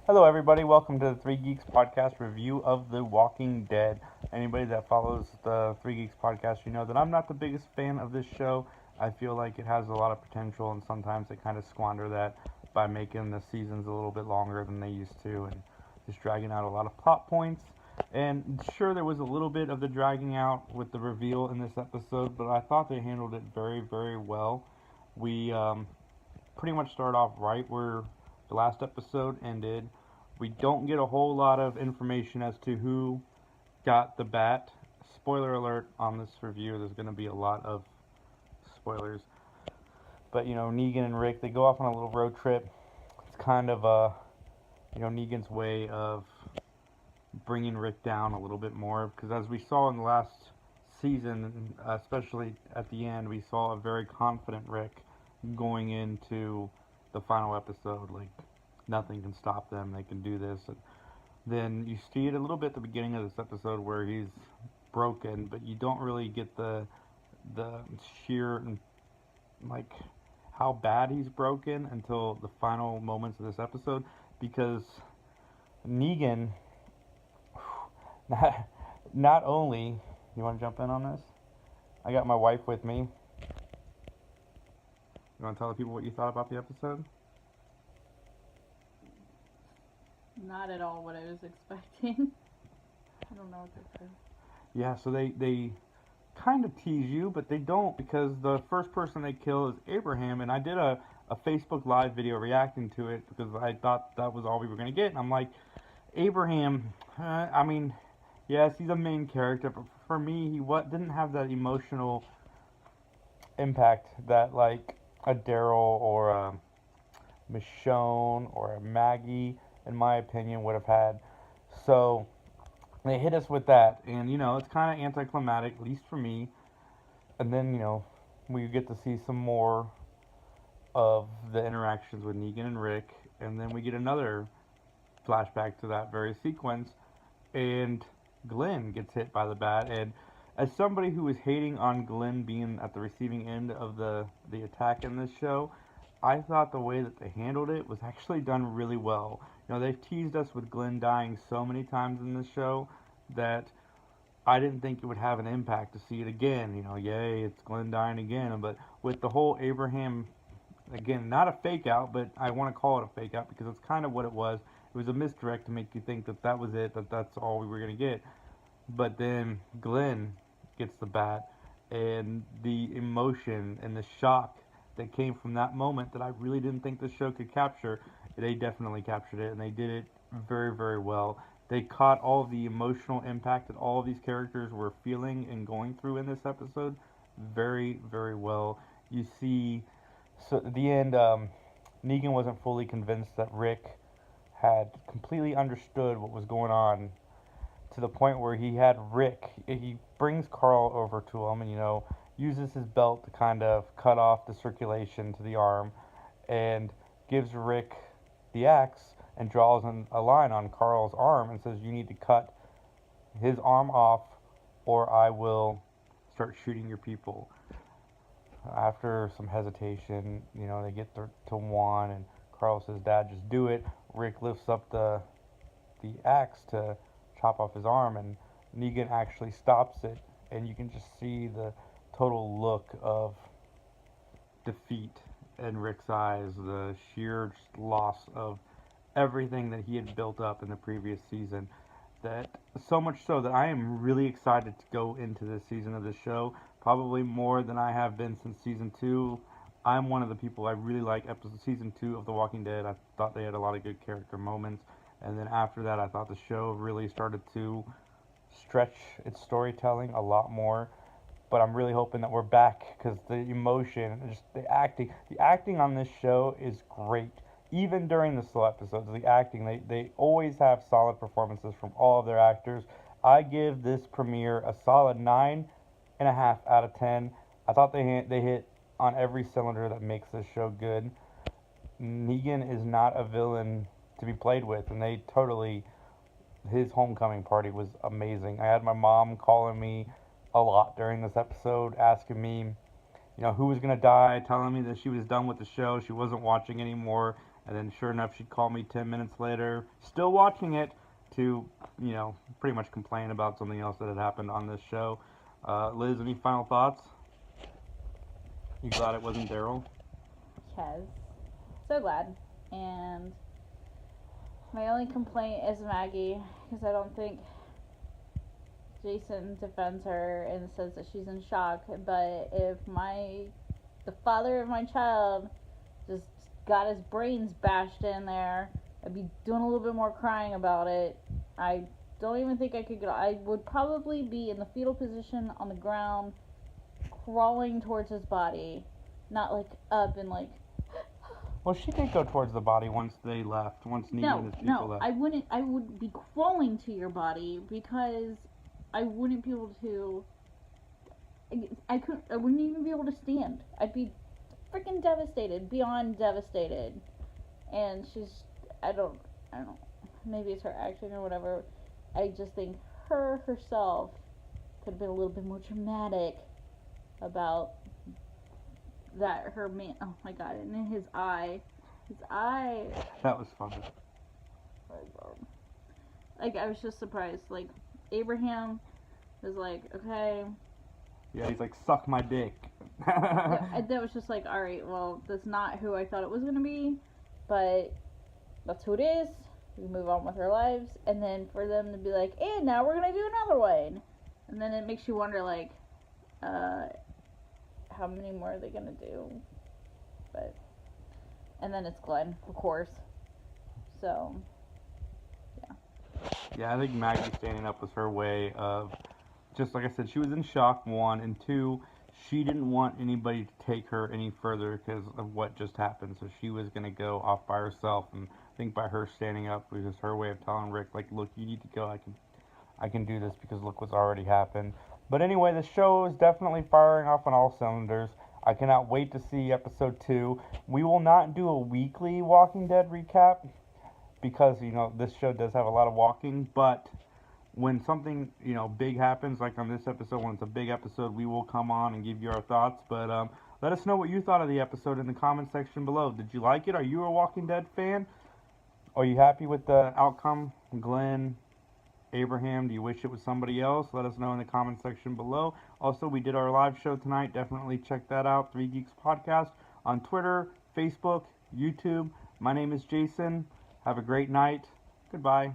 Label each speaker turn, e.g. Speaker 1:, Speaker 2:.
Speaker 1: Hello, everybody. Welcome to the Three Geeks podcast review of The Walking Dead. Anybody that follows the Three Geeks podcast, you know that I'm not the biggest fan of this show. I feel like it has a lot of potential, and sometimes they kind of squander that by making the seasons a little bit longer than they used to and just dragging out a lot of plot points. And sure, there was a little bit of the dragging out with the reveal in this episode, but I thought they handled it very, very well. We pretty much start off right where the last episode ended. We don't get a whole lot of information as to who got the bat. Spoiler alert on this review, there's going to be a lot of spoilers. But, Negan and Rick, they go off on a little road trip. It's kind of, Negan's way of bringing Rick down a little bit more. Because as we saw in the last season, especially at the end, we saw a very confident Rick going into the final episode. Like, nothing can stop them. They can do this. And then you see it a little bit at the beginning of this episode where he's broken, but you don't really get the sheer like how bad he's broken until the final moments of this episode because Negan not, not only you want to jump in on this? I got my wife with me. You want to tell the people what you thought about the episode?
Speaker 2: Not at all what I was expecting. I don't know what to say.
Speaker 1: Yeah, so they kind of tease you, but they don't because the first person they kill is Abraham, and I did a Facebook Live video reacting to it because I thought that was all we were going to get, and I'm like, Abraham, I mean, yes, he's a main character, but for me, he didn't have that emotional impact that, like, a Daryl or a Michonne or a Maggie, in my opinion, would have had. So, they hit us with that, and, it's kind of anticlimactic, at least for me. And then, we get to see some more of the interactions with Negan and Rick, and then we get another flashback to that very sequence, and Glenn gets hit by the bat. And as somebody who was hating on Glenn being at the receiving end of the attack in this show, I thought the way that they handled it was actually done really well. They've teased us with Glenn dying so many times in this show that I didn't think it would have an impact to see it again. Yay, it's Glenn dying again. But with the whole Abraham, again, not a fake out, but I want to call it a fake out because it's kind of what it was. It was a misdirect to make you think that that was it, that that's all we were going to get. But then Glenn gets the bat, and the emotion and the shock that came from that moment that I really didn't think the show could capture, they definitely captured it, and they did it very, very well. They caught all of the emotional impact that all of these characters were feeling and going through in this episode very, very well. You see, so at the end, Negan wasn't fully convinced that Rick had completely understood what was going on to the point where he had Rick, he brings Carl over to him and, uses his belt to kind of cut off the circulation to the arm and gives Rick the axe and draws a line on Carl's arm and says, "You need to cut his arm off or I will start shooting your people." After some hesitation, they get to one and Carl says, "Dad, just do it." Rick lifts up the axe to chop off his arm, and Negan actually stops it, and you can just see the total look of defeat in Rick's eyes, the sheer loss of everything that he had built up in the previous season. That so much so that I am really excited to go into this season of the show, probably more than I have been since season two. I'm one of the people I really like episode season two of The Walking Dead. I thought they had a lot of good character moments, and then after that, I thought the show really started to stretch its storytelling a lot more. But I'm really hoping that we're back because the emotion, just the acting on this show is great. Even during the slow episodes, the acting, they always have solid performances from all of their actors. I give this premiere a solid 9.5 out of 10. I thought they hit on every cylinder that makes this show good. Negan is not a villain to be played with, and they totally his homecoming party was amazing. I had my mom calling me a lot during this episode, asking me, who was gonna die, telling me that she was done with the show, she wasn't watching anymore. And then sure enough, she'd call me 10 minutes later, still watching it, to, pretty much complain about something else that had happened on this show. Liz, any final thoughts? You glad it wasn't Daryl?
Speaker 2: Yes. So glad. And my only complaint is Maggie, because I don't think Jason defends her and says that she's in shock. But if the father of my child just got his brains bashed in there, I'd be doing a little bit more crying about it. I don't even think I could get. I would probably be in the fetal position on the ground, crawling towards his body, not like up and like.
Speaker 1: Well, she did go towards the body once they left. Once Negan and his people left.
Speaker 2: I wouldn't. I would be crawling to your body because I wouldn't be able to. I couldn't. I wouldn't even be able to stand. I'd be freaking devastated, beyond devastated. And she's. I don't know. Maybe it's her acting or whatever. I just think her herself could have been a little bit more dramatic about that. Her man. Oh my god! And in his eye.
Speaker 1: That was fun.
Speaker 2: Like, I was just surprised. Like, Abraham was like, okay.
Speaker 1: Yeah, he's like, suck my dick.
Speaker 2: That was just like, alright, well, that's not who I thought it was going to be, but that's who it is. We move on with our lives. And then for them to be like, and now we're going to do another one. And then it makes you wonder, like, how many more are they going to do? But, and then it's Glenn, of course. So,
Speaker 1: yeah, I think Maggie standing up was her way of, just like I said, she was in shock, one, and two, she didn't want anybody to take her any further because of what just happened, so she was going to go off by herself, and I think by her standing up was just her way of telling Rick, like, look, you need to go, I can do this because look what's already happened. But anyway, the show is definitely firing off on all cylinders. I cannot wait to see episode 2. We will not do a weekly Walking Dead recap, because, this show does have a lot of walking, but when something, big happens, like on this episode, when it's a big episode, we will come on and give you our thoughts, but let us know what you thought of the episode in the comment section below. Did you like it? Are you a Walking Dead fan? Are you happy with the outcome? Glenn, Abraham, do you wish it was somebody else? Let us know in the comment section below. Also, we did our live show tonight. Definitely check that out, 3 Geeks Podcast, on Twitter, Facebook, YouTube. My name is Jason. Have a great night. Goodbye.